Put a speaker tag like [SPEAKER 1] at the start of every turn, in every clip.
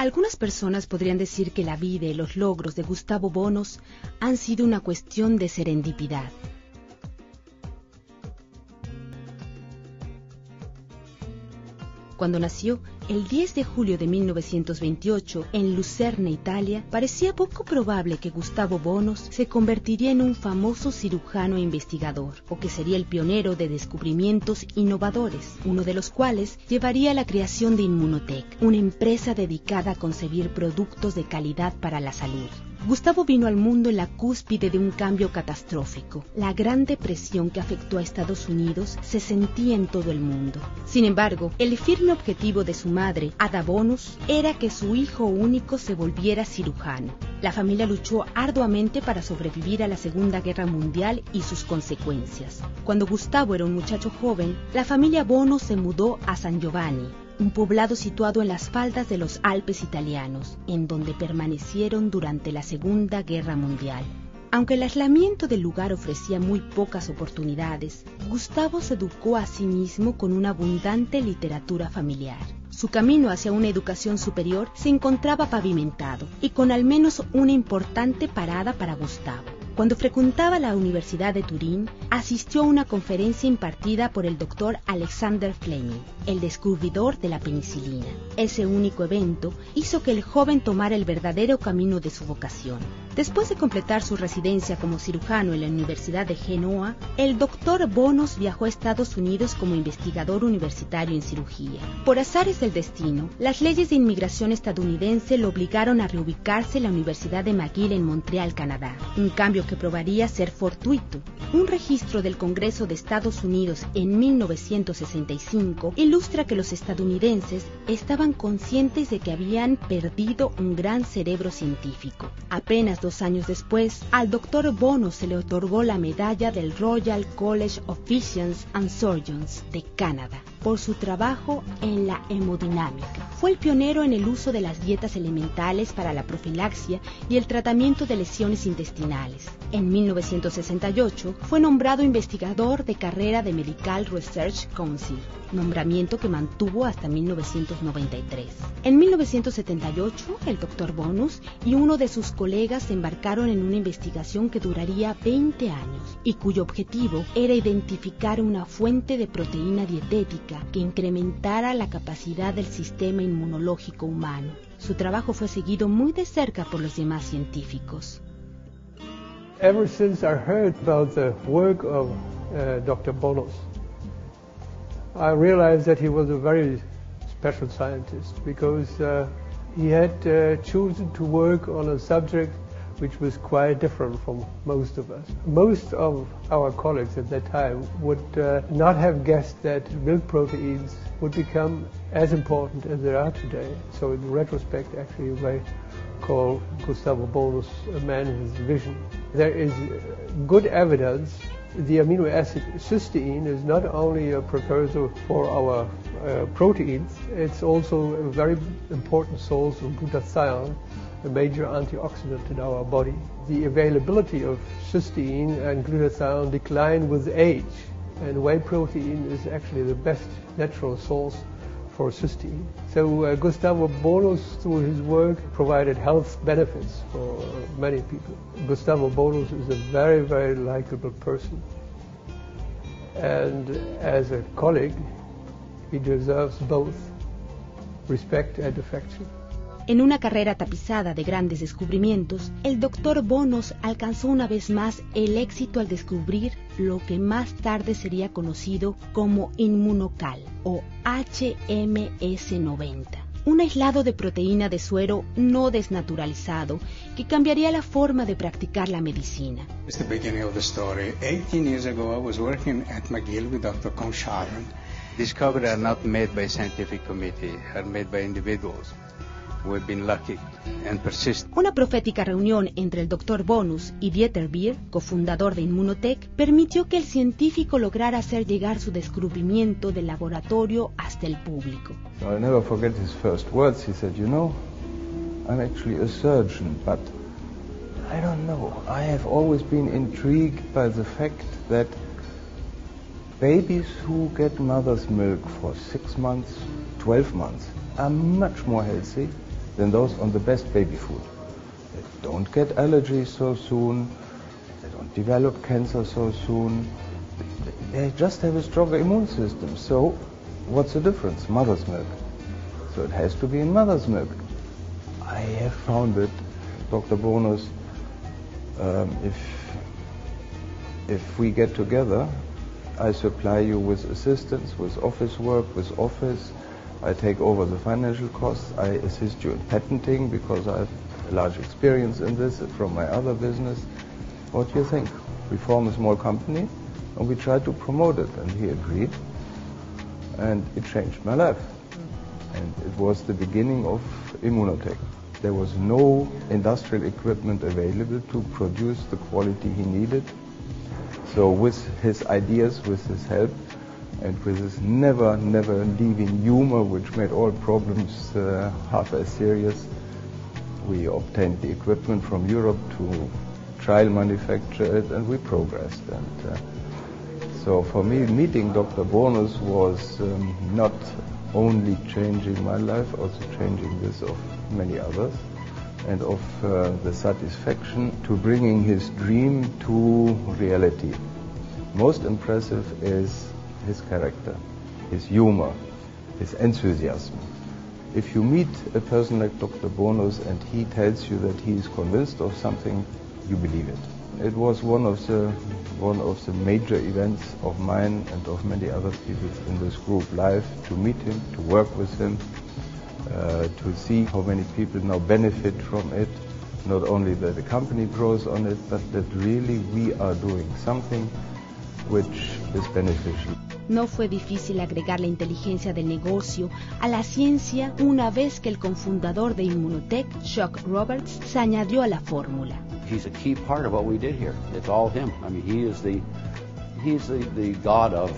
[SPEAKER 1] Algunas personas podrían decir que la vida y los logros de Gustavo Bounous han sido una cuestión de serendipidad. Cuando nació, el 10 de julio de 1928, en Lucerna, Italia, parecía poco probable que Gustavo Bounous se convertiría en un famoso cirujano e investigador, o que sería el pionero de descubrimientos innovadores, uno de los cuales llevaría a la creación de Immunotec, una empresa dedicada a concebir productos de calidad para la salud. Gustavo vino al mundo en la cúspide de un cambio catastrófico. La Gran Depresión que afectó a Estados Unidos se sentía en todo el mundo. Sin embargo, el firme objetivo de su madre, Ada Bounous, era que su hijo único se volviera cirujano. La familia luchó arduamente para sobrevivir a la Segunda Guerra Mundial y sus consecuencias. Cuando Gustavo era un muchacho joven, la familia Bounous se mudó a San Giovanni, un poblado situado en las faldas de los Alpes italianos, en donde permanecieron durante la Segunda Guerra Mundial. Aunque el aislamiento del lugar ofrecía muy pocas oportunidades, Gustavo se educó a sí mismo con una abundante literatura familiar. Su camino hacia una educación superior se encontraba pavimentado y con al menos una importante parada para Gustavo. Cuando frecuentaba la Universidad de Turín, asistió a una conferencia impartida por el doctor Alexander Fleming, el descubridor de la penicilina. Ese único evento hizo que el joven tomara el verdadero camino de su vocación. Después de completar su residencia como cirujano en la Universidad de Genoa, el doctor Bounous viajó a Estados Unidos como investigador universitario en cirugía. Por azares del destino, las leyes de inmigración estadounidense lo obligaron a reubicarse en la Universidad de McGill en Montreal, Canadá, un cambio que probaría ser fortuito. Un registro del Congreso de Estados Unidos en 1965 ilustra que los estadounidenses estaban conscientes de que habían perdido un gran cerebro científico. Apenas 2 años después, al Dr. Bounous se le otorgó la medalla del Royal College of Physicians and Surgeons de Canadá por su trabajo en la hemodinámica. Fue el pionero en el uso de las dietas elementales para la profilaxia y el tratamiento de lesiones intestinales. En 1968 fue nombrado investigador de carrera de Medical Research Council, nombramiento que mantuvo hasta 1993. En 1978, el Dr. Bounous y uno de sus colegas se embarcaron en una investigación que duraría 20 años y cuyo objetivo era identificar una fuente de proteína dietética que incrementara la capacidad del sistema inmunológico humano. Su trabajo fue seguido muy de cerca por los demás científicos.
[SPEAKER 2] Ever since I heard about the work of Dr. Bounous, I realized that he was a very special scientist because he had chosen to work on a subject which was quite different from most of us. Most of our colleagues at that time would not have guessed that milk proteins would become as important as they are today. So in retrospect, actually, you may call Gustavo Bounous a man in his vision. There is good evidence the amino acid cysteine is not only a precursor for our proteins, it's also a very important source of glutathione, a major antioxidant in our body. The availability of cysteine and glutathione decline with age, and whey protein is actually the best natural source for cysteine. So Gustavo Bounous, through his work, provided health benefits for many people. Gustavo Bounous is a very, very likable person. And as a colleague, he deserves both respect and affection.
[SPEAKER 1] En una carrera tapizada de grandes descubrimientos, el Dr. Bounous alcanzó una vez más el éxito al descubrir lo que más tarde sería conocido como Immunocal o HMS90, un aislado de proteína de suero no desnaturalizado que cambiaría la forma de practicar la medicina.
[SPEAKER 3] It's the beginning of the story. 18 years ago, I was working at McGill with Dr. Consharon. Discoveries are not made by a scientific committee, are made by individuals. We've been lucky and persistent.
[SPEAKER 1] Una profética reunión entre el Dr. Bounous y Dieter Beer, cofundador de Immunotec, permitió que el científico lograra hacer llegar su descubrimiento del laboratorio hasta el público.
[SPEAKER 4] I'll never forget his first words. He said, "You know, I'm actually a surgeon, but I don't know. I have always been intrigued by the fact that babies who get mother's milk for 6 months, 12 months, are much more healthy than those on the best baby food. They don't get allergies so soon, they don't develop cancer so soon, they just have a stronger immune system. So what's the difference? Mother's milk. So it has to be in mother's milk. I have found it, Dr. Bounous, if we get together, I supply you with assistance, with office work, with office. I take over the financial costs. I assist you in patenting because I have a large experience in this from my other business. What do you think? We form a small company and we try to promote it. And he agreed. And it changed my life. And it was the beginning of Immunotech. There was no industrial equipment available to produce the quality he needed. So with his ideas, with his help, and with his never leaving humor, which made all problems half as serious, we obtained the equipment from Europe to trial manufacture it, and we progressed. And so for me, meeting Dr. Bounous was not only changing my life, also changing this of many others, and of the satisfaction to bringing his dream to reality. Most impressive is his character, his humor, his enthusiasm. If you meet a person like Dr. Bounous and he tells you that he is convinced of something, you believe it. It was one of the major events of mine and of many other people in this group life, to meet him, to work with him, to see how many people now benefit from it. Not only that the company grows on it, but that really we are doing something which is beneficial.
[SPEAKER 1] No fue difícil agregar la inteligencia del negocio a la ciencia una vez que el cofundador de Immunotech, Chuck Roberts, se añadió a la fórmula.
[SPEAKER 5] He's a key part of what we did here. It's all him. I mean, he's the god of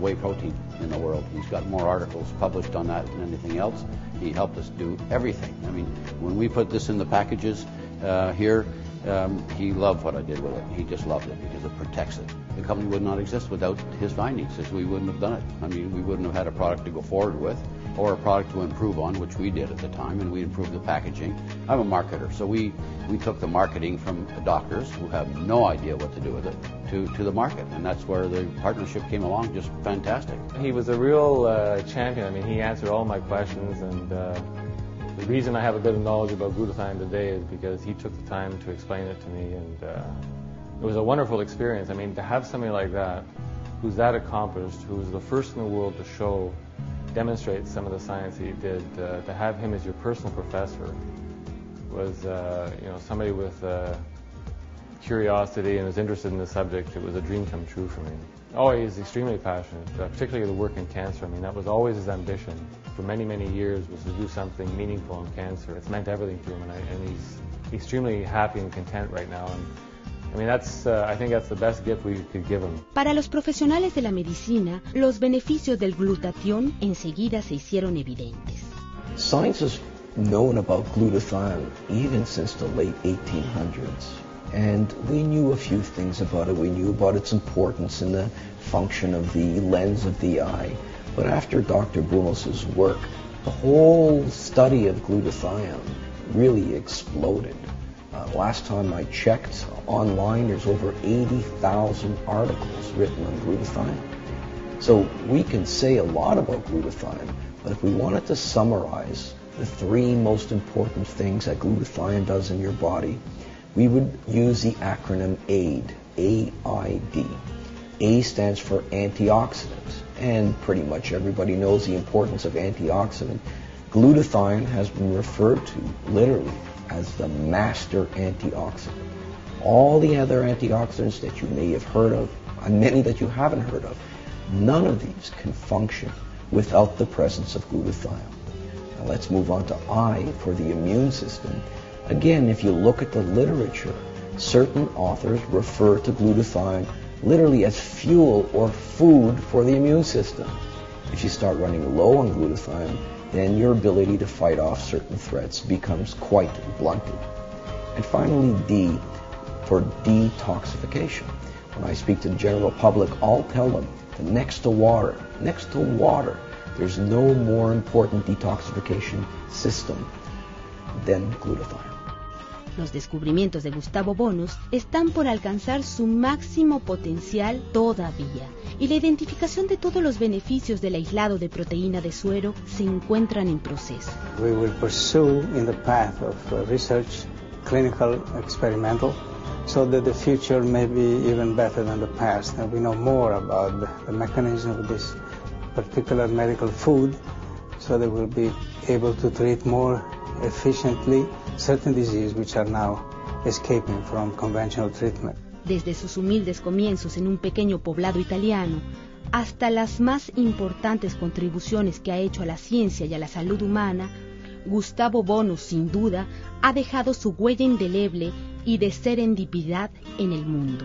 [SPEAKER 5] whey protein in the world. He's got more articles published on that than anything else. He helped us do everything. I mean, when we put this in the packages here, he loved what I did with it. He just loved it because it protects it. The company would not exist without his findings, as we wouldn't have done it. I mean, we wouldn't have had a product to go forward with, or a product to improve on, which we did at the time, and we improved the packaging. I'm a marketer, so we took the marketing from doctors who have no idea what to do with it to the market, and that's where the partnership came along, just fantastic.
[SPEAKER 6] He was a real champion. I mean, he answered all my questions, and the reason I have a bit of knowledge about glutathione today is because he took the time to explain it to me, and it was a wonderful experience. I mean, to have somebody like that, who's that accomplished, who was the first in the world to demonstrate some of the science he did, to have him as your personal professor was, somebody with curiosity and was interested in the subject. It was a dream come true for me. Oh, he's extremely passionate, particularly the work in cancer. I mean, that was always his ambition for many, many years, was to do something meaningful in cancer. It's meant everything to him, and he's extremely happy and content right now. And I mean, I think that's the best gift we could give him.
[SPEAKER 1] Para los profesionales de la medicina, los beneficios del glutatión enseguida se hicieron evidentes.
[SPEAKER 7] Science has known about glutathione even since the late 1800s. And we knew a few things about it. We knew about its importance in the function of the lens of the eye. But after Dr. Bounous' work, the whole study of glutathione really exploded. Last time I checked online, there's over 80,000 articles written on glutathione. So we can say a lot about glutathione, but if we wanted to summarize the three most important things that glutathione does in your body, we would use the acronym AID, A-I-D. A stands for antioxidant, and pretty much everybody knows the importance of antioxidant. Glutathione has been referred to literally as the master antioxidant. All the other antioxidants that you may have heard of, and many that you haven't heard of, none of these can function without the presence of glutathione. Now let's move on to I for the immune system. Again, if you look at the literature, certain authors refer to glutathione literally as fuel or food for the immune system. If you start running low on glutathione, then your ability to fight off certain threats becomes quite blunted. And finally, D for detoxification. When I speak to the general public, I'll tell them that next to water, there's no more important detoxification system than glutathione.
[SPEAKER 1] Los descubrimientos de Gustavo Bounous están por alcanzar su máximo potencial todavía, y la identificación de todos los beneficios del aislado de proteína de suero se encuentran en proceso.
[SPEAKER 3] We will pursue in the path of research, clinical, experimental, so that the future may be even better than the past, and we know more about the mechanism of this particular medical food, so that we'll be able to treat more efficiently certain diseases which are now escaping from conventional treatment.
[SPEAKER 1] Desde sus humildes comienzos en un pequeño poblado italiano hasta las más importantes contribuciones que ha hecho a la ciencia y a la salud humana, Gustavo Bounous, sin duda, ha dejado su huella indeleble y de serendipidad en el mundo.